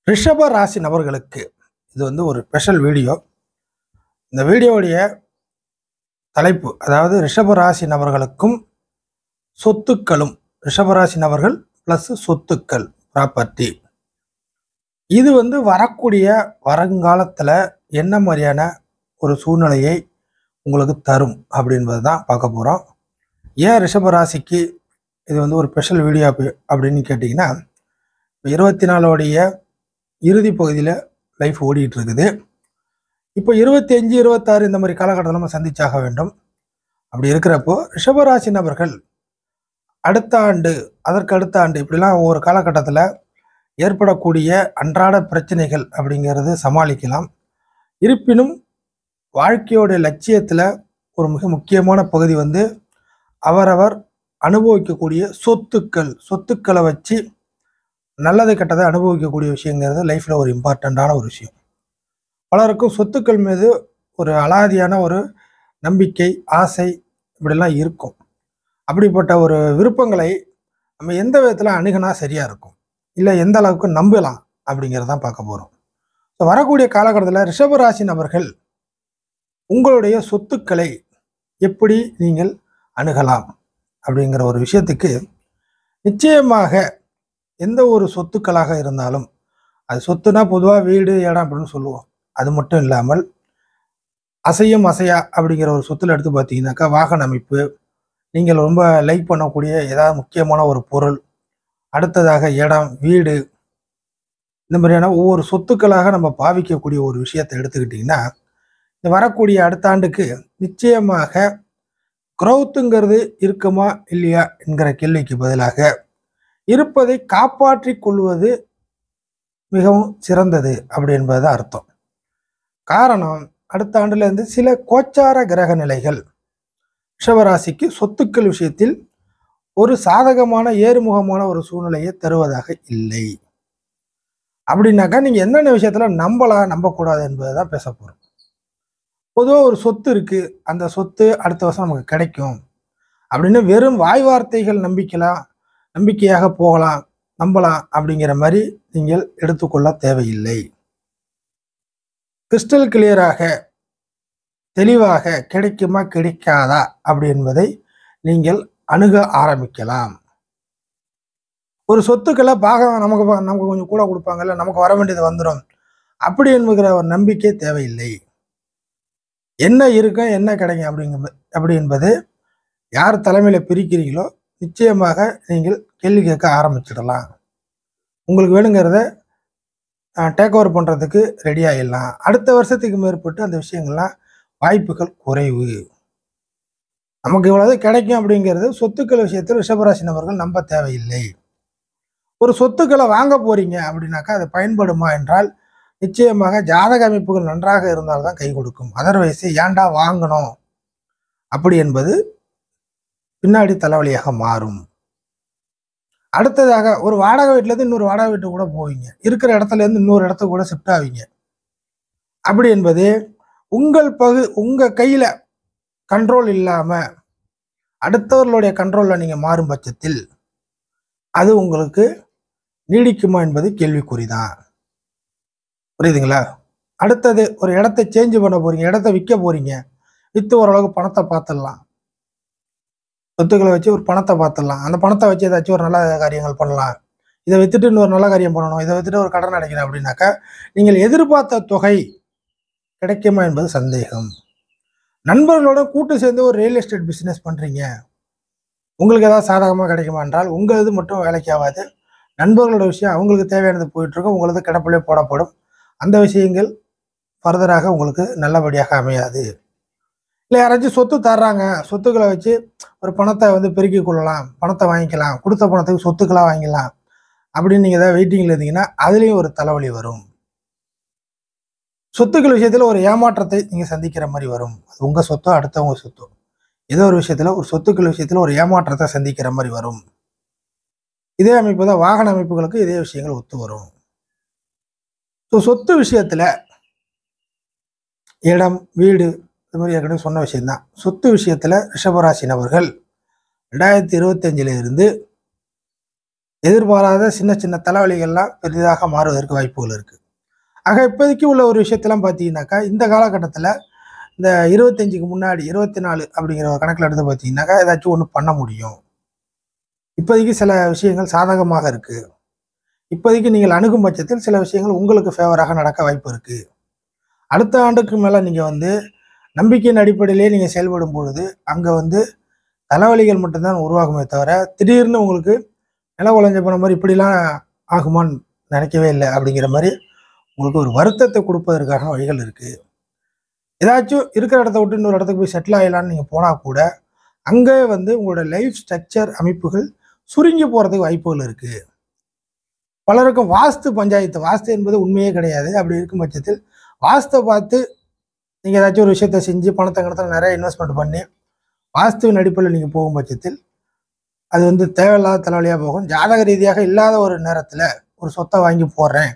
ரிஷப ராசி நபர்களுக்கு இது ஒரு ஸ்பெஷல் வீடியோ. இந்த வீடியோவுடைய தலைப்பு, அதாவது ரிஷப ராசி நபர்களுக்கும் சொத்துக்களும், ரிஷபராசி நபர்கள் ப்ளஸ் சொத்துக்கள், ப்ராப்பர்ட்டி. இது வரக்கூடிய வருங்காலத்தில் என்ன மாதிரியான ஒரு சூழ்நிலையை உங்களுக்கு தரும் அப்படின்றது தான் பார்க்க போகிறோம். ஏன் ரிஷபராசிக்கு இது ஒரு ஸ்பெஷல் வீடியோ அப்படின்னு கேட்டிங்கன்னா, 24 இறுதி பகுதியில் லைஃப் ஓடிட்டு இருக்குது. இப்போ 25, 26 இந்த மாதிரி காலகட்டத்தில் நம்ம சந்திச்சாக வேண்டும். அப்படி இருக்கிறப்போ ரிஷபராசி நபர்கள் அடுத்த ஆண்டு, அதற்கு அடுத்த ஆண்டு, இப்படிலாம் ஒவ்வொரு காலகட்டத்தில் ஏற்படக்கூடிய அன்றாட பிரச்சனைகள் அப்படிங்கிறது சமாளிக்கலாம். இருப்பினும் வாழ்க்கையோடைய லட்சியத்தில் ஒரு மிக முக்கியமான பகுதி அவரவர் அனுபவிக்கக்கூடிய சொத்துக்களை வச்சு நல்லது கெட்டதை அனுபவிக்கக்கூடிய விஷயங்கிறது லைஃப்பில் ஒரு இம்பார்ட்டண்ட்டான ஒரு விஷயம். பலருக்கும் சொத்துக்கள் மீது ஒரு அலாதியான ஒரு நம்பிக்கை, ஆசை இப்படிலாம் இருக்கும். அப்படிப்பட்ட ஒரு விருப்பங்களை நம்ம எந்த விதத்தில் அணுகினா சரியாக இருக்கும், இல்லை எந்த அளவுக்கு நம்பலாம் அப்படிங்கிறதான் பார்க்க போகிறோம். ஸோ வரக்கூடிய காலகட்டத்தில் ரிஷபராசி நபர்கள் உங்களுடைய சொத்துக்களை எப்படி நீங்கள் அணுகலாம் அப்படிங்கிற ஒரு விஷயத்துக்கு, நிச்சயமாக எந்த ஒரு சொத்துக்களாக இருந்தாலும், அது சொத்துனா பொதுவாக வீடு, இடம் அப்படின்னு சொல்லுவோம். அது மட்டும் இல்லாமல் அசையும் அசையா அப்படிங்கிற ஒரு சொத்துல எடுத்து பார்த்தீங்கன்னாக்கா, வாகன அமைப்பு, நீங்கள் ரொம்ப லைக் பண்ணக்கூடிய ஏதாவது முக்கியமான ஒரு பொருள், அடுத்ததாக இடம், வீடு, இந்த மாதிரியான ஒவ்வொரு சொத்துக்களாக நம்ம பாவிக்கக்கூடிய ஒரு விஷயத்தை எடுத்துக்கிட்டிங்கன்னா, இந்த வரக்கூடிய அடுத்த ஆண்டுக்கு நிச்சயமாக க்ரௌத்துங்கிறது இருக்குமா இல்லையா என்கிற கேள்விக்கு பதிலாக இருப்பதை காப்பாற்றி கொள்வது மிகவும் சிறந்தது அப்படி என்பது அர்த்தம். காரணம், அடுத்த ஆண்டுலேருந்து சில கோச்சார கிரக நிலைகள் ரிஷபராசிக்கு சொத்துக்கள் விஷயத்தில் ஒரு சாதகமான ஏறுமுகமான ஒரு சூழ்நிலையை தருவதாக இல்லை. அப்படின்னாக்கா நீங்கள் என்னென்ன விஷயத்துல நம்பலாம், நம்பக்கூடாது என்பதை தான் பேச போகிறோம். பொதுவாக ஒரு சொத்து இருக்குது, அந்த சொத்து அடுத்த வருஷம் நமக்கு கிடைக்கும் அப்படின்னு வெறும் வாய் வார்த்தைகள் நம்பிக்கையாக போகலாம், நம்பலாம் அப்படிங்கிற மாதிரி நீங்கள் எடுத்துக்கொள்ள தேவையில்லை. கிறிஸ்டல் கிளியராக, தெளிவாக கிடைக்குமா கிடைக்காதா அப்படி என்பதை நீங்கள் அணுக ஆரம்பிக்கலாம். ஒரு சொத்துக்களை நமக்கு கொஞ்சம் கூட கொடுப்பாங்கல்ல, நமக்கு வர வேண்டியது வந்துடும் அப்படி என்கிற ஒரு நம்பிக்கை தேவையில்லை. என்ன இருக்கும், என்ன கிடைக்கும் அப்படி என்பது யார் தலைமையில் பிரிக்கிறீங்களோ நிச்சயமாக நீங்கள் கேள்வி கேட்க ஆரம்பிச்சிடலாம். உங்களுக்கு வேணுங்கிறத டேக் ஓவர் பண்ணுறதுக்கு ரெடி ஆகிடலாம். அடுத்த வருஷத்துக்கு மேற்பட்டு அந்த விஷயங்கள்லாம் வாய்ப்புகள் குறைவு. நமக்கு இவ்வளவு கிடைக்கும் அப்படிங்கிறது சொத்துக்கள் விஷயத்தில் ரிஷபராசி நபர்கள் நம்ப தேவையில்லை. ஒரு சொத்துக்களை வாங்க போறீங்க அப்படின்னாக்கா அது பயன்படுமா என்றால், நிச்சயமாக ஜாதக அமைப்புகள் நன்றாக இருந்தால்தான் கை கொடுக்கும். அதர்வைஸ் ஏன்டா வாங்கணும் அப்படி என்பது பின்னாடி தலைவலியாக மாறும். அடுத்ததாக ஒரு வாடகை வீட்டிலேருந்து இன்னொரு வாடகை வீட்டுக்கு கூட போவீங்க, இருக்கிற இடத்துல இருந்து இன்னொரு இடத்துக்கு கூட ஷிஃப்ட் ஆவீங்க. அப்படி என்பது உங்கள் கையில் கண்ட்ரோல் இல்லாமல் அடுத்தவர்களுடைய கண்ட்ரோலில் நீங்கள் மாறும் பட்சத்தில் அது உங்களுக்கு நீடிக்குமா என்பது கேள்விக்குறிதான். புரியுதுங்களா? அடுத்தது ஒரு இடத்தை சேஞ்ச் பண்ண போறீங்க, இடத்த விற்க போறீங்க, விற்று ஓரளவுக்கு பணத்தை பார்த்துடலாம், சொத்துக்களை வச்சு ஒரு பணத்தை பார்த்துடலாம். அந்த பணத்தை வச்சு ஏதாச்சும் ஒரு நல்ல காரியங்கள் பண்ணலாம், இதை வித்துட்டு இன்னொரு நல்ல காரியம் பண்ணணும், இதை வித்துட்டு ஒரு கடன் அடைக்கணும் அப்படின்னாக்கா நீங்கள் எதிர்பார்த்த தொகை கிடைக்குமா என்பது சந்தேகம். நண்பர்களோட கூட்டு சேர்ந்து ஒரு ரியல் எஸ்டேட் பிஸ்னஸ் பண்ணுறீங்க, உங்களுக்கு ஏதாவது சாதகமாக கிடைக்குமா என்றால் உங்களது மட்டும் வேலைக்கு ஆகாது. நண்பர்களோட விஷயம் அவங்களுக்கு தேவையானது போயிட்டுருக்கும், உங்களது கிடப்பிலே போடப்படும். அந்த விஷயங்கள் ஃபர்தராக உங்களுக்கு நல்லபடியாக அமையாது. இல்லை யாராச்சும் சொத்து தர்றாங்க, சொத்துக்களை வச்சு ஒரு பணத்தை பெருக்கிக் கொள்ளலாம், பணத்தை வாங்கிக்கலாம், கொடுத்த பணத்துக்கு சொத்துக்களாக வாங்கிக்கலாம் அப்படின்னு நீங்கள் ஏதாவது வெயிட்டிங்கில் இருந்தீங்கன்னா அதுலேயும் ஒரு தலைவலி வரும். சொத்துக்கள் விஷயத்தில் ஒரு ஏமாற்றத்தை நீங்கள் சந்திக்கிற மாதிரி வரும். அது உங்கள் சொத்தோ அடுத்தவங்க சொத்தோ, ஏதோ ஒரு விஷயத்தில் ஒரு சொத்துக்கள் விஷயத்தில் ஒரு ஏமாற்றத்தை சந்திக்கிற மாதிரி வரும். இதே அமைப்பு தான் வாகன அமைப்புகளுக்கு இதே விஷயங்கள் ஒத்து வரும். ஸோ சொத்து விஷயத்தில் இடம், வீடு, இது மாதிரி ஏற்கனவே சொன்ன விஷயம்தான். சொத்து விஷயத்தில் ரிஷபராசி நபர்கள் 2025 இருந்து எதிர்பாராத சின்ன சின்ன தலைவலிகள்லாம் பெரிதாக மாறுவதற்கு வாய்ப்புகள் இருக்குது. ஆக இப்போதைக்கு உள்ள ஒரு விஷயத்தெல்லாம் பார்த்தீங்கன்னாக்கா, இந்த காலகட்டத்தில் இந்த 25க்கு முன்னாடி 24 அப்படிங்கிற ஒரு கணக்கில் எடுத்து பார்த்தீங்கன்னாக்கா ஏதாச்சும் ஒன்று பண்ண முடியும். இப்போதைக்கு சில விஷயங்கள் சாதகமாக இருக்குது. இப்போதைக்கு நீங்கள் அணுகும் பட்சத்தில் சில விஷயங்கள் உங்களுக்கு ஃபேவராக நடக்க வாய்ப்பு இருக்குது. அடுத்த ஆண்டுக்கு மேலே நீங்கள் வந்து நம்பிக்கையின் அடிப்படையிலே நீங்கள் செயல்படும் பொழுது அங்கே வந்து தலைவலிகள் மட்டும்தான் உருவாகுமே தவிர திடீர்னு உங்களுக்கு நில உழைஞ்ச போன மாதிரி இப்படிலாம் ஆகுமான்னு நினைக்கவே இல்லை அப்படிங்கிற மாதிரி உங்களுக்கு ஒரு வருத்தத்தை கொடுப்பதற்கான வழிகள் இருக்குது. ஏதாச்சும் இருக்கிற இடத்த விட்டு இன்னொரு இடத்துக்கு போய் செட்டில் ஆகலான்னு நீங்கள் போனால் கூட அங்கே வந்து உங்களோட லைஃப் ஸ்ட்ரக்சர் அமைப்புகள் சுருங்கி போகிறதுக்கு வாய்ப்புகள் இருக்குது. பலருக்கும் வாஸ்து பஞ்சாயத்து, வாஸ்து என்பது உண்மையே கிடையாது. அப்படி இருக்கும் பட்சத்தில் வாஸ்தை பார்த்து நீங்கள் ஏதாச்சும் ஒரு விஷயத்தை செஞ்சு பணத்தை கணத்தில் நிறைய இன்வெஸ்ட்மெண்ட் பண்ணி வாஸ்துவின் அடிப்படையில் நீங்கள் போகும் பட்சத்தில் அது வந்து தேவையில்லாத தலைவலியாக போகும். ஜாதக ரீதியாக இல்லாத ஒரு நேரத்தில் ஒரு சொத்தை வாங்கி போடுறேன்,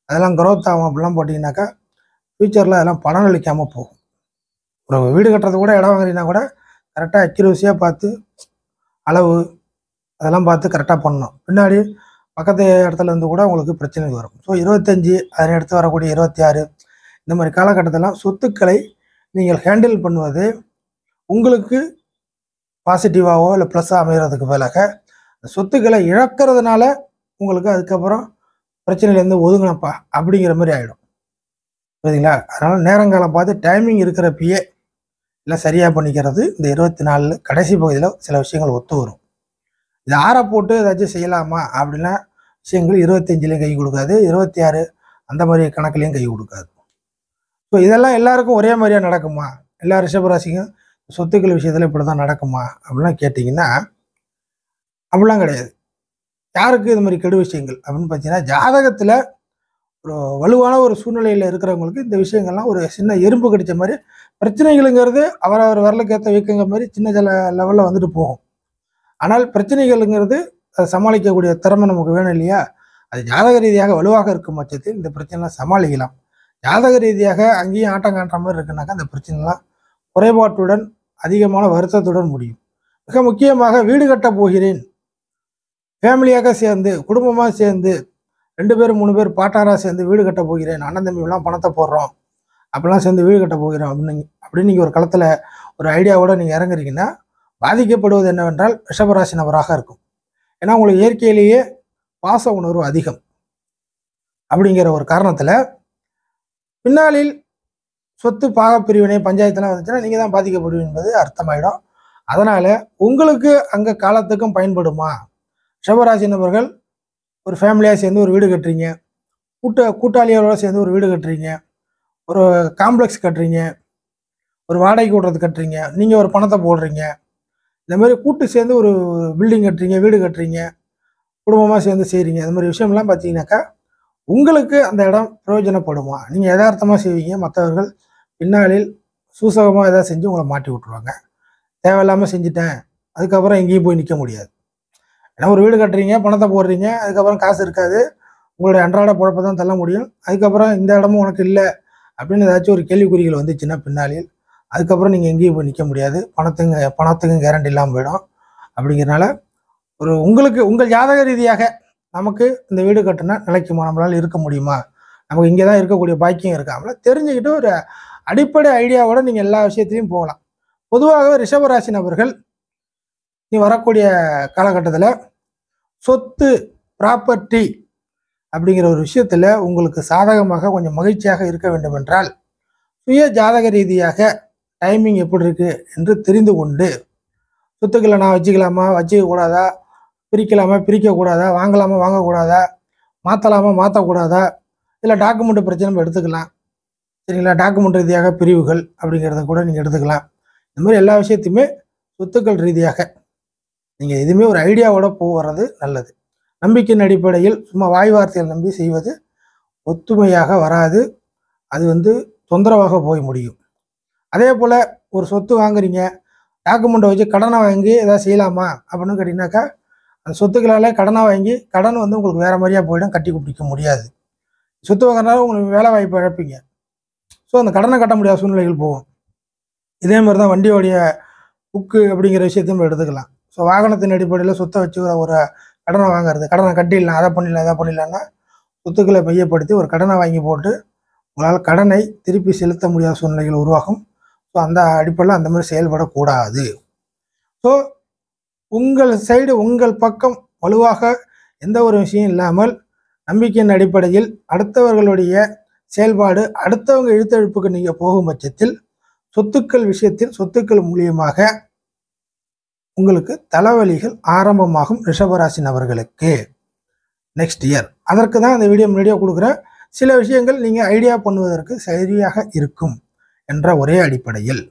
அதெல்லாம் க்ரோத் ஆகும் அப்படிலாம் போட்டிங்கனாக்கா ஃப்யூச்சரில் அதெல்லாம் பணம் அளிக்காமல் போகும். ஒரு வீடு கட்டுறது கூட இடம் வாங்குறீங்கன்னா கூட கரெக்டாக அக்யூரஸியாக பார்த்து அளவு அதெல்லாம் பார்த்து கரெக்டாக பண்ணணும். பின்னாடி பக்கத்து இடத்துல இருந்து கூட உங்களுக்கு பிரச்சனை வரும். ஸோ 25 அதனை அடுத்து வரக்கூடிய 26 இந்த மாதிரி காலகட்டத்திலாம் சொத்துக்களை நீங்கள் ஹேண்டில் பண்ணுவது உங்களுக்கு பாசிட்டிவாகவோ இல்லை ப்ளஸ்ஸாக அமைகிறதுக்கு பதிலாக சொத்துக்களை இழக்கிறதுனால உங்களுக்கு அதுக்கப்புறம் பிரச்சனையிலேருந்து ஒதுங்கினப்பா அப்படிங்கிற மாதிரி ஆகிடும். புரியுதுங்களா? அதனால் நேரங்காலம் பார்த்து டைமிங் இருக்கிறப்பயே இல்லை சரியாக பண்ணிக்கிறது இந்த 24 கடைசி பகுதியில் சில விஷயங்கள் ஒத்து வரும். இது ஆற போட்டு ஏதாச்சும் செய்யலாமா அப்படின்னா விஷயங்கள் 25லையும் கை கொடுக்காது, 26 அந்த மாதிரி கணக்குலையும் கை கொடுக்காது. ஸோ இதெல்லாம் எல்லாருக்கும் ஒரே மாதிரியாக நடக்குமா? எல்லா ரிஷபராசிக்கும் சொத்துக்கள் விஷயத்தில் இப்படி தான் நடக்குமா அப்படிலாம் கேட்டிங்கன்னா அப்படிலாம் கிடையாது. யாருக்கு இது மாதிரி கெடு விஷயங்கள் அப்படின்னு பார்த்தீங்கன்னா, ஜாதகத்தில் ஒரு வலுவான ஒரு சூழ்நிலையில் இருக்கிறவங்களுக்கு இந்த விஷயங்கள்லாம் ஒரு சின்ன எறும்பு கடித்த மாதிரி பிரச்சனைகளுங்கிறது அவரவர் வரலுக்கு ஏற்ற வீக்கங்கிற மாதிரி சின்ன சில லெவலில் வந்துட்டு போகும். ஆனால் பிரச்சனைகள்ங்கிறது அதை சமாளிக்கக்கூடிய திறமை நமக்கு வேணும் இல்லையா? அது ஜாதக ரீதியாக வலுவாக இருக்கும் பட்சத்தில் இந்த பிரச்சனைலாம் சமாளிக்கலாம். ஜாதக ரீதியாக அங்கேயும் ஆட்டம் காட்டுற மாதிரி இருக்குனாக்கா அந்த பிரச்சனைலாம் குறைபாட்டுடன் அதிகமான வருத்தத்துடன் முடியும். மிக முக்கியமாக வீடு கட்ட போகிறேன், ஃபேமிலியாக சேர்ந்து குடும்பமாக சேர்ந்து 2 பேர் 3 பேர் பார்ட்னராக சேர்ந்து வீடு கட்ட போகிறேன், அண்ணன் தம்பிலாம் பணத்தை போடுறோம் அப்படிலாம் சேர்ந்து வீடு கட்ட போகிறோம் அப்படின்னு நீங்கள் ஒரு களத்தில் ஒரு ஐடியாவோடு நீங்கள் இறங்குறீங்கன்னா பாதிக்கப்படுவது என்னவென்றால் ரிஷபராசி நபராக இருக்கும். ஏன்னா உங்களுக்கு இயற்கையிலேயே பாச உணர்வு அதிகம். அப்படிங்கிற ஒரு காரணத்தில் பின்னாளில் சொத்து பாகப்பிரிவினை பஞ்சாயத்துலாம் வந்துச்சுன்னா நீங்கள் தான் பாதிக்கப்படுவீங்க என்பது அர்த்தமாயிடும். அதனால் உங்களுக்கு அங்கே காலத்துக்கும் பயன்படுமா? ரிஷபராசி நபர்கள் ஒரு ஃபேமிலியாக சேர்ந்து ஒரு வீடு கட்டுறீங்க, கூட்டாளிகளோடு சேர்ந்து ஒரு வீடு கட்டுறீங்க, ஒரு காம்ப்ளெக்ஸ் கட்டுறீங்க, ஒரு வாடகைக்கு விடுறது கட்டுறீங்க, நீங்கள் ஒரு பணத்தை போடுறீங்க, இந்த மாதிரி கூட்டு சேர்ந்து ஒரு பில்டிங் கட்டுறீங்க, வீடு கட்டுறீங்க, குடும்பமாக சேர்ந்து செய்கிறீங்க. இந்த மாதிரி விஷயம்லாம் பார்த்தீங்கன்னாக்கா உங்களுக்கு அந்த இடம் பிரயோஜனப்படுமா? நீங்கள் யதார்த்தமாக செய்வீங்க, மற்றவர்கள் பின்னாளில் சூசகமாக எதாவது செஞ்சு உங்களை மாட்டி விட்ருவாங்க. தேவையில்லாமல் செஞ்சுட்டேன் அதுக்கப்புறம் எங்கேயும் போய் நிற்க முடியாது. ஏன்னா ஒரு வீடு கட்டுறீங்க, பணத்தை போடுறீங்க, அதுக்கப்புறம் காசு இருக்காது, உங்களுடைய அன்றாட பொழப்பை தான் தள்ள முடியும். அதுக்கப்புறம் இந்த இடமும் உனக்கு இல்லை அப்படின்னு ஏதாச்சும் ஒரு கேள்விக்குறிகள் வந்துச்சுன்னா பின்னாளில் அதுக்கப்புறம் நீங்கள் எங்கேயும் போய் நிற்க முடியாது. பணத்துக்கும் கேரண்டி இல்லாமல் போயிடும். அப்படிங்கிறனால ஒரு உங்களுக்கு உங்கள் ஜாதக ரீதியாக நமக்கு இந்த வீடு கட்டினா நிலைக்குமா, நம்மளால் இருக்க முடியுமா, நமக்கு இங்கே தான் இருக்கக்கூடிய பாக்கியம் இருக்காமல தெரிஞ்சுக்கிட்டு ஒரு அடிப்படை ஐடியாவோட நீங்கள் எல்லா விஷயத்துலையும் போகலாம். பொதுவாகவே ரிஷபராசி நபர்கள் நீ வரக்கூடிய காலகட்டத்தில் சொத்து ப்ராப்பர்ட்டி அப்படிங்கிற ஒரு விஷயத்தில் உங்களுக்கு சாதகமாக கொஞ்சம் மகிழ்ச்சியாக இருக்க வேண்டும் என்றால் சுய ஜாதக ரீதியாக டைமிங் எப்படி இருக்குது என்று தெரிந்து கொண்டு சொத்துக்களை நான் வச்சுக்கலாமா வச்சுக்க கூடாதா, பிரிக்கலாமா பிரிக்கக்கூடாதா, வாங்கலாமா வாங்கக்கூடாதா, மாற்றலாமா மாற்றக்கூடாதா, இல்லை டாக்குமெண்ட் பிரச்சனை எடுத்துக்கலாம். சரிங்களா? டாக்குமெண்ட் ரீதியாக பிரிவுகள் அப்படிங்கிறத கூட நீங்கள் எடுத்துக்கலாம். இந்த மாதிரி எல்லா விஷயத்தையுமே சொத்துக்கள் ரீதியாக நீங்கள் எதுவுமே ஒரு ஐடியாவோட போகிறது நல்லது. நம்பிக்கையின் அடிப்படையில் சும்மா வாய் வார்த்தைகள் நம்பி செய்வது ஒத்துமையாக வராது. அது தொந்தரவாக போய் முடியும். அதே போல் ஒரு சொத்து வாங்குறீங்க, டாக்குமெண்ட்டை வச்சு கடனை வாங்கி எதாவது செய்யலாமா அப்படின்னு கேட்டிங்கனாக்கா அந்த சொத்துக்களாலே கடனாக வாங்கி கடன் உங்களுக்கு வேறு மாதிரியாக போயிடும், கட்டி பிடிக்க முடியாது. சொத்து வாங்குறதுனால உங்களுக்கு வேலை வாய்ப்பு இழப்பீங்க. ஸோ அந்த கடனை கட்ட முடியாத சூழ்நிலைகள் போகும். இதே மாதிரி தான் வண்டியோடைய புக்கு அப்படிங்கிற விஷயத்தையும் எடுத்துக்கலாம். ஸோ வாகனத்தின் அடிப்படையில் சொத்தை வச்சுக்கிற ஒரு கடனை வாங்குறது, கடனை கட்டிடலாம், அதை பண்ணிடலாம், இதை பண்ணிடலான்னா சொத்துக்களை மையப்படுத்தி ஒரு கடனை வாங்கி போட்டு உங்களால் கடனை திருப்பி செலுத்த முடியாத சூழ்நிலைகள் உருவாகும். ஸோ அந்த அடிப்படையில் அந்த மாதிரி செயல்படக்கூடாது. ஸோ உங்கள் சைடு, உங்கள் பக்கம் வலுவாக எந்த ஒரு விஷயம் இல்லாமல் நம்பிக்கையின் அடிப்படையில் அடுத்தவர்களுடைய செயல்பாடு, அடுத்தவங்க இழுத்தழுப்புக்கு நீங்கள் போகும் பட்சத்தில் சொத்துக்கள் விஷயத்தில் சொத்துக்கள் மூலியமாக உங்களுக்கு தலைவலிகள் ஆரம்பமாகும் ரிஷபராசி நபர்களுக்கு நெக்ஸ்ட் இயர். அதற்கு தான் இந்த வீடியோ முன்னாடியே கொடுக்குறேன். சில விஷயங்கள் நீங்கள் ஐடியா பண்ணுவதற்கு சரியாக இருக்கும் என்ற ஒரே அடிப்படையில்